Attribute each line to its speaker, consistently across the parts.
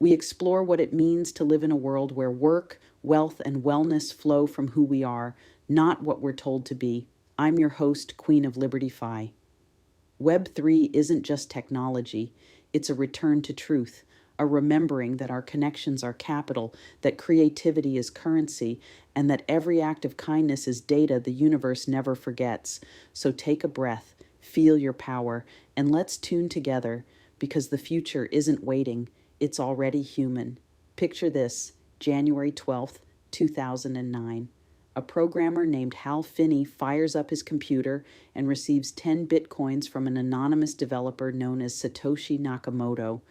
Speaker 1: We explore what it means to live in a world where work, wealth, and wellness flow from who we are, not what we're told to be. I'm your host, Queen of Liberty Fi. Web3 isn't just technology, it's a return to truth, a remembering that our connections are capital, that creativity is currency, and that every act of kindness is data the universe never forgets. So take a breath, feel your power, and let's tune together because the future isn't waiting, it's already human. Picture this, January 12th, 2009. A programmer named Hal Finney fires up his computer and receives 10 bitcoins from an anonymous developer known as Satoshi Nakamoto.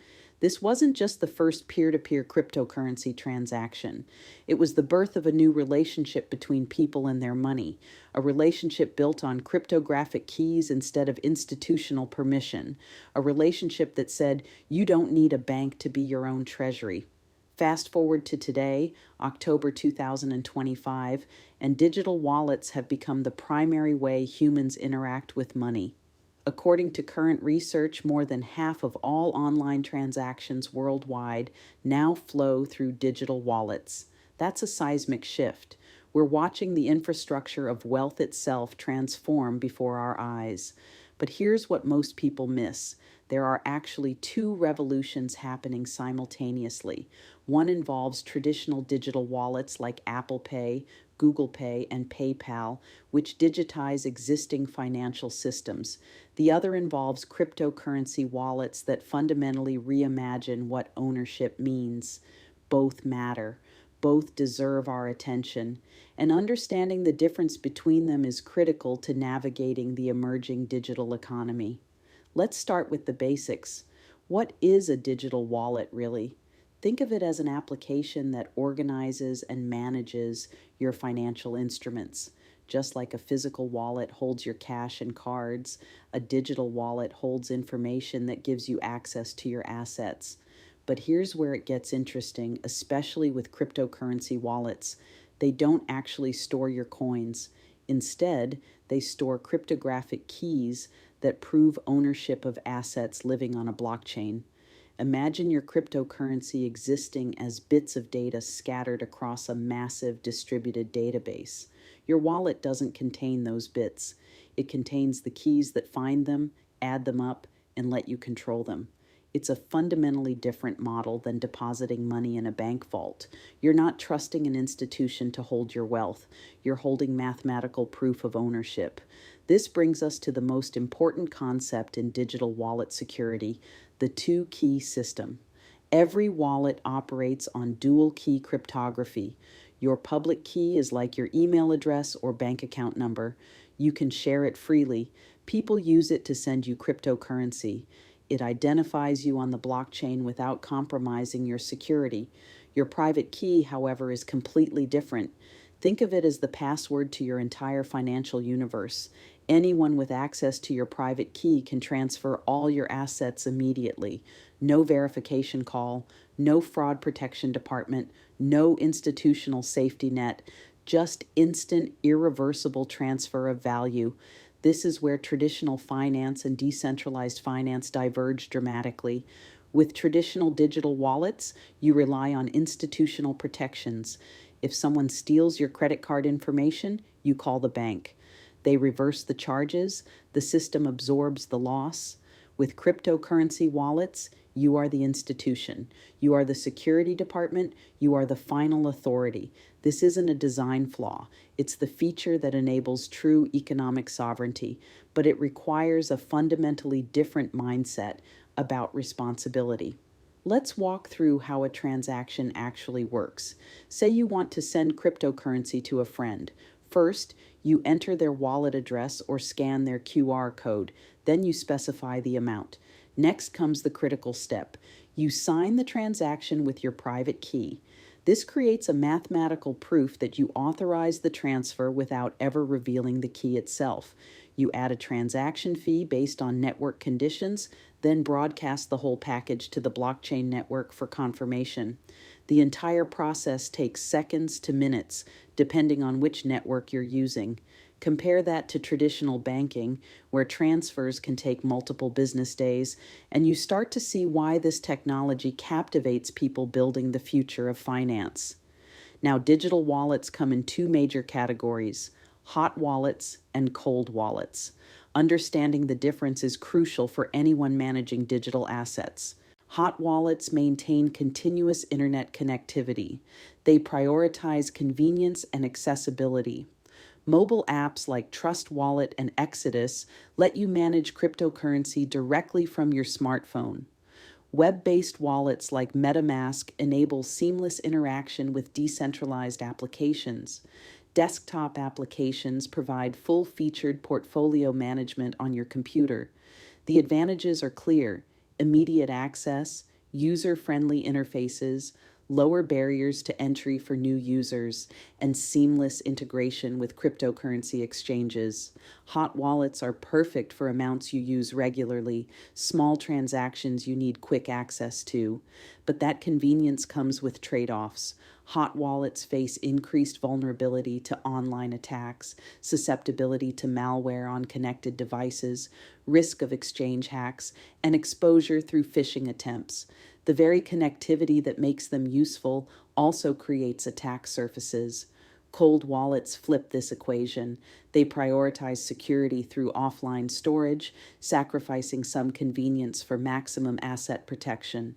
Speaker 1: This wasn't just the first peer-to-peer cryptocurrency transaction. It was the birth of a new relationship between people and their money, a relationship built on cryptographic keys instead of institutional permission, a relationship that said, you don't need a bank to be your own treasury. Fast forward to today, October 2025, and digital wallets have become the primary way humans interact with money. According to current research, more than half of all online transactions worldwide now flow through digital wallets. That's a seismic shift. We're watching the infrastructure of wealth itself transform before our eyes. But here's what most people miss. There are actually two revolutions happening simultaneously. One involves traditional digital wallets like Apple Pay, Google Pay, and PayPal, which digitize existing financial systems. The other involves cryptocurrency wallets that fundamentally reimagine what ownership means. Both matter. Both deserve our attention, and understanding the difference between them is critical to navigating the emerging digital economy. Let's start with the basics. What is a digital wallet, really? Think of it as an application that organizes and manages your financial instruments. Just like a physical wallet holds your cash and cards, a digital wallet holds information that gives you access to your assets. But here's where it gets interesting, especially with cryptocurrency wallets. They don't actually store your coins. Instead, they store cryptographic keys that prove ownership of assets living on a blockchain. Imagine your cryptocurrency existing as bits of data scattered across a massive distributed database. Your wallet doesn't contain those bits. It contains the keys that find them, add them up, and let you control them. It's a fundamentally different model than depositing money in a bank vault. You're not trusting an institution to hold your wealth. You're holding mathematical proof of ownership. This brings us to the most important concept in digital wallet security, the two-key system. Every wallet operates on dual-key cryptography. Your public key is like your email address or bank account number. You can share it freely. People use it to send you cryptocurrency. It identifies you on the blockchain without compromising your security. Your private key, however, is completely different. Think of it as the password to your entire financial universe. Anyone with access to your private key can transfer all your assets immediately. No verification call, no fraud protection department, no institutional safety net, just instant, irreversible transfer of value. This is where traditional finance and decentralized finance diverge dramatically. With traditional digital wallets, you rely on institutional protections. If someone steals your credit card information, you call the bank. They reverse the charges, the system absorbs the loss. With cryptocurrency wallets, you are the institution. You are the security department. You are the final authority. This isn't a design flaw. It's the feature that enables true economic sovereignty, but it requires a fundamentally different mindset about responsibility. Let's walk through how a transaction actually works. Say you want to send cryptocurrency to a friend. First, you enter their wallet address or scan their QR code. Then you specify the amount. Next comes the critical step. You sign the transaction with your private key. This creates a mathematical proof that you authorize the transfer without ever revealing the key itself. You add a transaction fee based on network conditions, then broadcast the whole package to the blockchain network for confirmation. The entire process takes seconds to minutes, depending on which network you're using. Compare that to traditional banking, where transfers can take multiple business days, and you start to see why this technology captivates people building the future of finance. Now, digital wallets come in two major categories: hot wallets and cold wallets. Understanding the difference is crucial for anyone managing digital assets. Hot wallets maintain continuous internet connectivity. They prioritize convenience and accessibility. Mobile apps like Trust Wallet and Exodus let you manage cryptocurrency directly from your smartphone. Web-based wallets like MetaMask enable seamless interaction with decentralized applications. Desktop applications provide full-featured portfolio management on your computer. The advantages are clear: immediate access, user-friendly interfaces, lower barriers to entry for new users, and seamless integration with cryptocurrency exchanges. Hot wallets are perfect for amounts you use regularly, small transactions you need quick access to. But that convenience comes with trade-offs. Hot wallets face increased vulnerability to online attacks, susceptibility to malware on connected devices, risk of exchange hacks, and exposure through phishing attempts. The very connectivity that makes them useful also creates attack surfaces. Cold wallets flip this equation. They prioritize security through offline storage, sacrificing some convenience for maximum asset protection.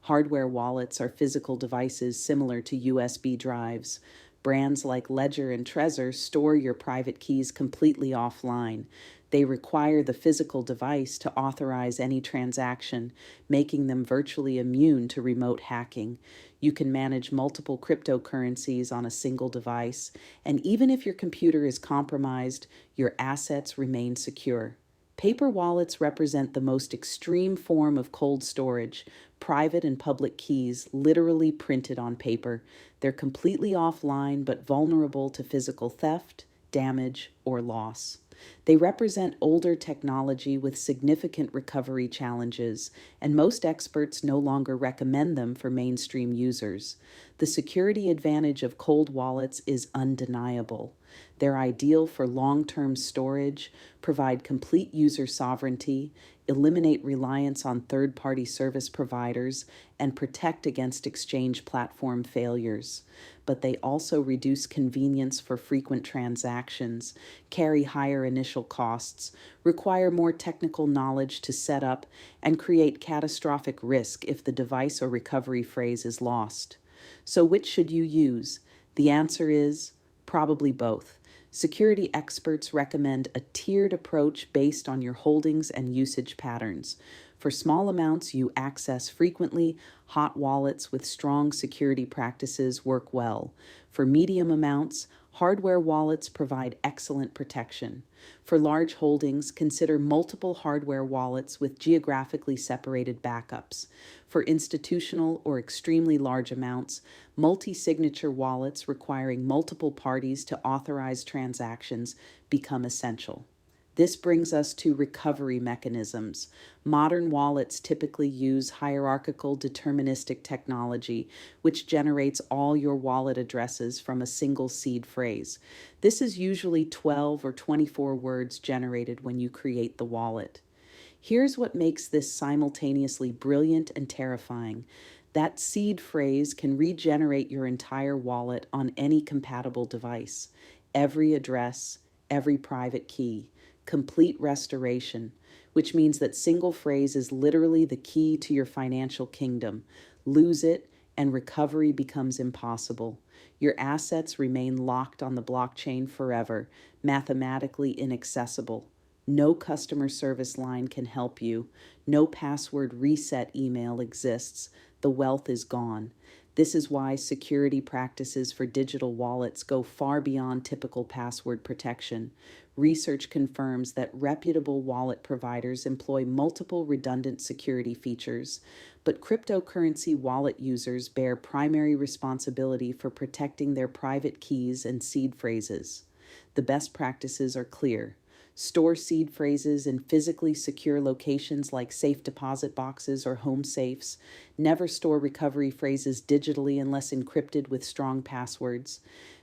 Speaker 1: Hardware wallets are physical devices similar to USB drives. Brands like Ledger and Trezor store your private keys completely offline. They require the physical device to authorize any transaction, making them virtually immune to remote hacking. You can manage multiple cryptocurrencies on a single device, and even if your computer is compromised, your assets remain secure. Paper wallets represent the most extreme form of cold storage, private and public keys literally printed on paper. They're completely offline but vulnerable to physical theft, damage, or loss. They represent older technology with significant recovery challenges, and most experts no longer recommend them for mainstream users. The security advantage of cold wallets is undeniable. They're ideal for long-term storage, provide complete user sovereignty, eliminate reliance on third-party service providers, and protect against exchange platform failures. But they also reduce convenience for frequent transactions, carry higher initial costs, require more technical knowledge to set up, and create catastrophic risk if the device or recovery phrase is lost. So which should you use? The answer is probably both. Security experts recommend a tiered approach based on your holdings and usage patterns. For small amounts you access frequently, hot wallets with strong security practices work well. For medium amounts, hardware wallets provide excellent protection. For large holdings, consider multiple hardware wallets with geographically separated backups. For institutional or extremely large amounts, multi-signature wallets requiring multiple parties to authorize transactions become essential. This brings us to recovery mechanisms. Modern wallets typically use hierarchical deterministic technology, which generates all your wallet addresses from a single seed phrase. This is usually 12 or 24 words generated when you create the wallet. Here's what makes this simultaneously brilliant and terrifying. That seed phrase can regenerate your entire wallet on any compatible device. Every address, every private key. Complete restoration, which means that single phrase is literally the key to your financial kingdom. Lose it, and recovery becomes impossible. Your assets remain locked on the blockchain forever, mathematically inaccessible. No customer service line can help you. No password reset email exists. The wealth is gone. This is why security practices for digital wallets go far beyond typical password protection. Research confirms that reputable wallet providers employ multiple redundant security features, but cryptocurrency wallet users bear primary responsibility for protecting their private keys and seed phrases. The best practices are clear. Store seed phrases in physically secure locations like safe deposit boxes or home safes. Never store recovery phrases digitally unless encrypted with strong passwords.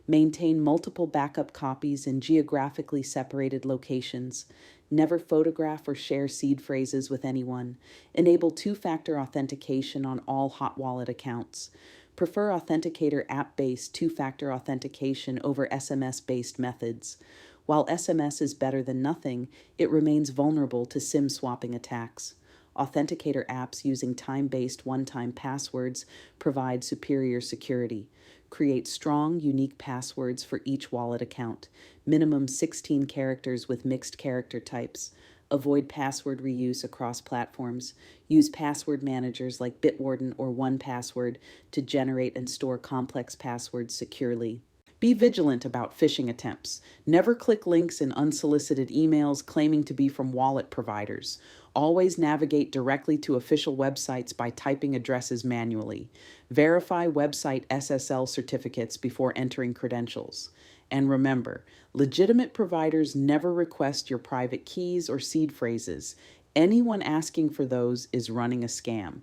Speaker 1: Maintain multiple backup copies in geographically separated locations. Never photograph or share seed phrases with anyone. Enable two-factor authentication on all hot wallet accounts. Prefer Authenticator app-based two-factor authentication over SMS-based methods. While SMS is better than nothing, it remains vulnerable to SIM swapping attacks. Authenticator apps using time-based one-time passwords provide superior security. Create strong, unique passwords for each wallet account, minimum 16 characters with mixed character types. Avoid password reuse across platforms. Use password managers like Bitwarden or 1Password to generate and store complex passwords securely. Be vigilant about phishing attempts. Never click links in unsolicited emails claiming to be from wallet providers. Always navigate directly to official websites by typing addresses manually. Verify website SSL certificates before entering credentials. And remember, legitimate providers never request your private keys or seed phrases. Anyone asking for those is running a scam.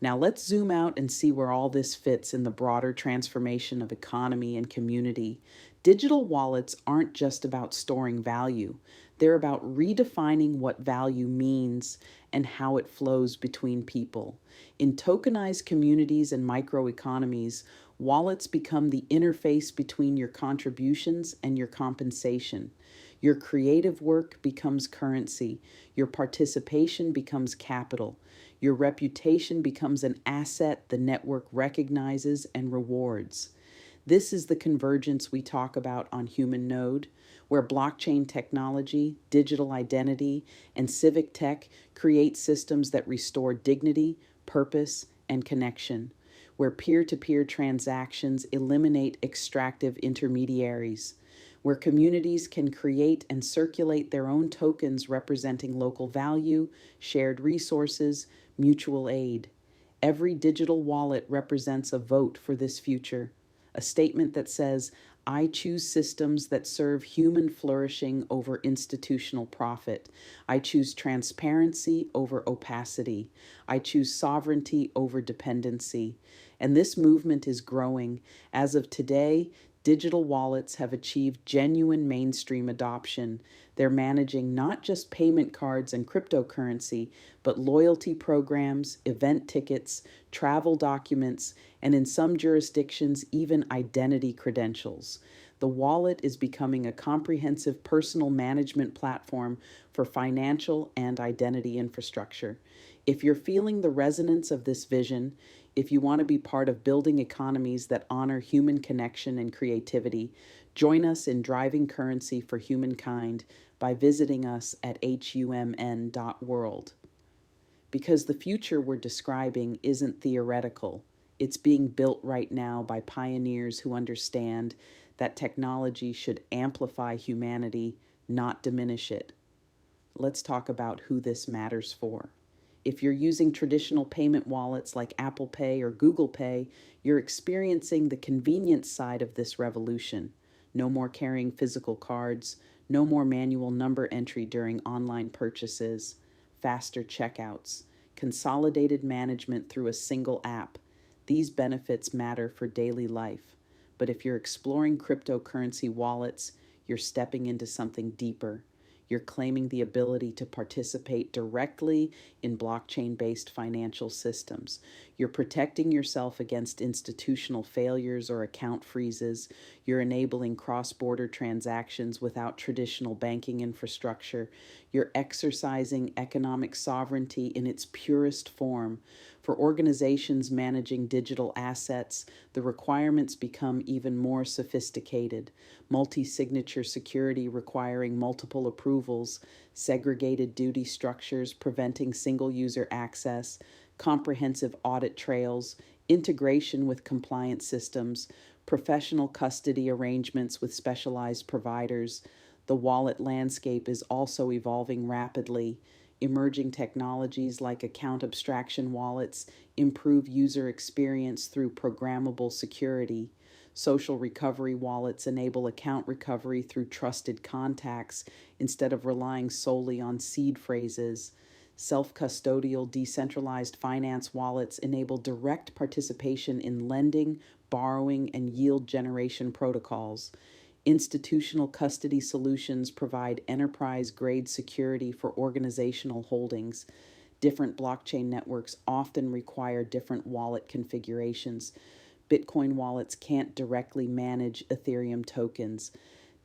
Speaker 1: Now let's zoom out and see where all this fits in the broader transformation of economy and community. Digital wallets aren't just about storing value. They're about redefining what value means and how it flows between people. In tokenized communities and microeconomies, wallets become the interface between your contributions and your compensation. Your creative work becomes currency. Your participation becomes capital. Your reputation becomes an asset the network recognizes and rewards. This is the convergence we talk about on HUMN Node, where blockchain technology, digital identity, and civic tech create systems that restore dignity, purpose, and connection, where peer-to-peer transactions eliminate extractive intermediaries, where communities can create and circulate their own tokens representing local value, shared resources, mutual aid. Every digital wallet represents a vote for this future, a statement that says, I choose systems that serve human flourishing over institutional profit. I choose transparency over opacity. I choose sovereignty over dependency. And this movement is growing. As of today, digital wallets have achieved genuine mainstream adoption. They're managing not just payment cards and cryptocurrency, but loyalty programs, event tickets, travel documents, and in some jurisdictions, even identity credentials. The wallet is becoming a comprehensive personal management platform for financial and identity infrastructure. If you're feeling the resonance of this vision, if you want to be part of building economies that honor human connection and creativity, join us in driving currency for humankind by visiting us at humn.world. Because the future we're describing isn't theoretical. It's being built right now by pioneers who understand that technology should amplify humanity, not diminish it. Let's talk about who this matters for. If you're using traditional payment wallets like Apple Pay or Google Pay, you're experiencing the convenience side of this revolution. No more carrying physical cards, no more manual number entry during online purchases, faster checkouts, consolidated management through a single app. These benefits matter for daily life. But if you're exploring cryptocurrency wallets, you're stepping into something deeper. You're claiming the ability to participate directly in blockchain-based financial systems. You're protecting yourself against institutional failures or account freezes. You're enabling cross-border transactions without traditional banking infrastructure. You're exercising economic sovereignty in its purest form. For organizations managing digital assets, the requirements become even more sophisticated. Multi-signature security requiring multiple approvals, segregated duty structures preventing single-user access, comprehensive audit trails, integration with compliance systems, professional custody arrangements with specialized providers. The wallet landscape is also evolving rapidly. Emerging technologies like account abstraction wallets improve user experience through programmable security. Social recovery wallets enable account recovery through trusted contacts instead of relying solely on seed phrases. Self-custodial decentralized finance wallets enable direct participation in lending, borrowing, and yield generation protocols. Institutional custody solutions provide enterprise-grade security for organizational holdings. Different blockchain networks often require different wallet configurations. Bitcoin wallets can't directly manage Ethereum tokens.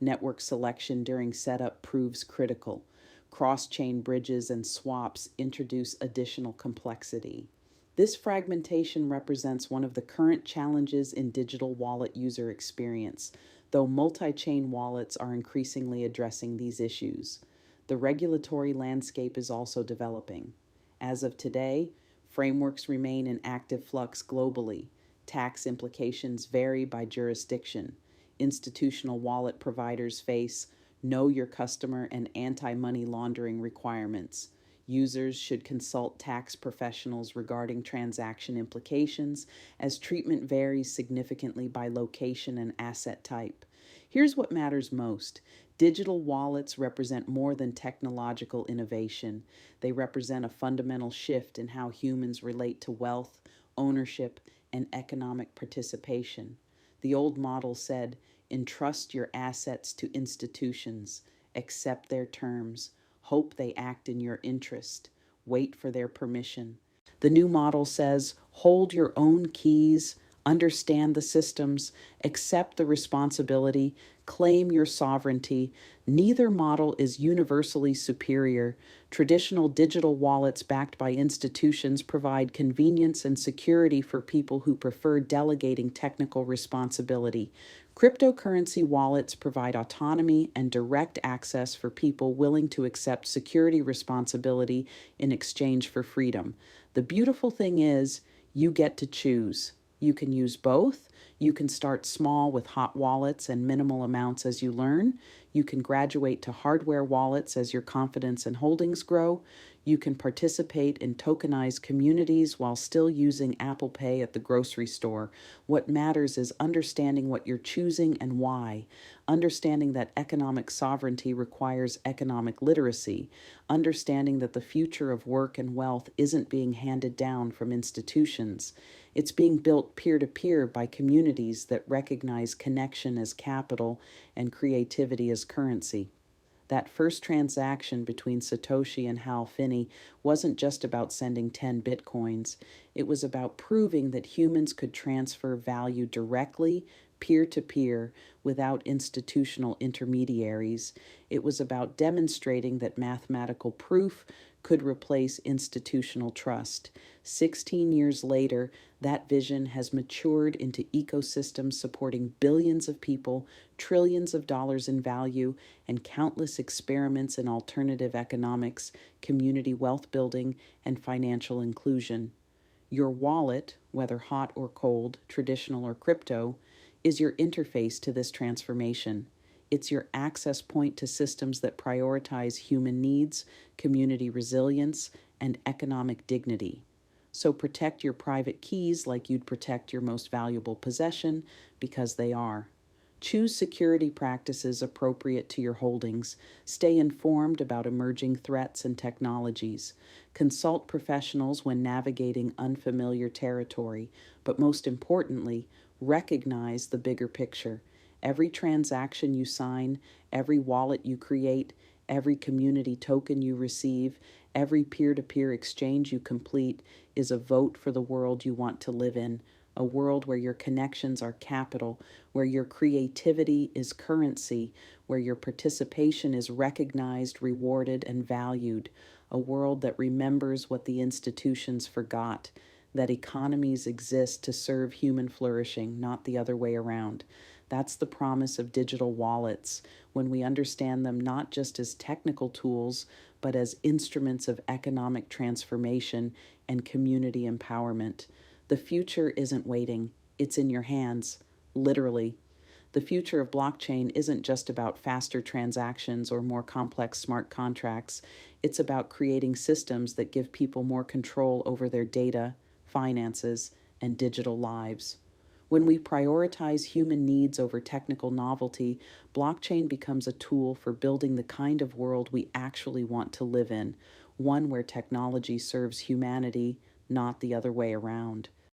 Speaker 1: Network selection during setup proves critical. Cross-chain bridges and swaps introduce additional complexity. This fragmentation represents one of the current challenges in digital wallet user experience, though multi-chain wallets are increasingly addressing these issues. The regulatory landscape is also developing. As of today, frameworks remain in active flux globally. Tax implications vary by jurisdiction. Institutional wallet providers face know your customer and anti-money laundering requirements. Users should consult tax professionals regarding transaction implications, as treatment varies significantly by location and asset type. Here's what matters most. Digital wallets represent more than technological innovation. They represent a fundamental shift in how humans relate to wealth, ownership, and economic participation. The old model said, entrust your assets to institutions, accept their terms, hope they act in your interest, wait for their permission. The new model says, hold your own keys, understand the systems, accept the responsibility, claim your sovereignty. Neither model is universally superior. Traditional digital wallets backed by institutions provide convenience and security for people who prefer delegating technical responsibility. Cryptocurrency wallets provide autonomy and direct access for people willing to accept security responsibility in exchange for freedom. The beautiful thing is, you get to choose. You can use both. You can start small with hot wallets and minimal amounts as you learn. You can graduate to hardware wallets as your confidence and holdings grow. You can participate in tokenized communities while still using Apple Pay at the grocery store. What matters is understanding what you're choosing and why. Understanding that economic sovereignty requires economic literacy. Understanding that the future of work and wealth isn't being handed down from institutions. It's being built peer-to-peer by communities that recognize connection as capital and creativity as currency. That first transaction between Satoshi and Hal Finney wasn't just about sending 10 bitcoins. It was about proving that humans could transfer value directly, peer-to-peer, without institutional intermediaries. It was about demonstrating that mathematical proof could replace institutional trust. 16 years later, that vision has matured into ecosystems supporting billions of people, trillions of dollars in value, and countless experiments in alternative economics, community wealth building, and financial inclusion. Your wallet, whether hot or cold, traditional or crypto, is your interface to this transformation. It's your access point to systems that prioritize human needs, community resilience, and economic dignity. So protect your private keys like you'd protect your most valuable possession, because they are. Choose security practices appropriate to your holdings. Stay informed about emerging threats and technologies. Consult professionals when navigating unfamiliar territory, but most importantly, recognize the bigger picture. Every transaction you sign, every wallet you create, every community token you receive, every peer-to-peer exchange you complete is a vote for the world you want to live in, a world where your connections are capital, where your creativity is currency, where your participation is recognized, rewarded, and valued, a world that remembers what the institutions forgot, that economies exist to serve human flourishing, not the other way around. That's the promise of digital wallets, when we understand them not just as technical tools, but as instruments of economic transformation and community empowerment. The future isn't waiting, it's in your hands, literally. The future of blockchain isn't just about faster transactions or more complex smart contracts. It's about creating systems that give people more control over their data, finances, and digital lives. When we prioritize human needs over technical novelty, blockchain becomes a tool for building the kind of world we actually want to live in, one where technology serves humanity, not the other way around.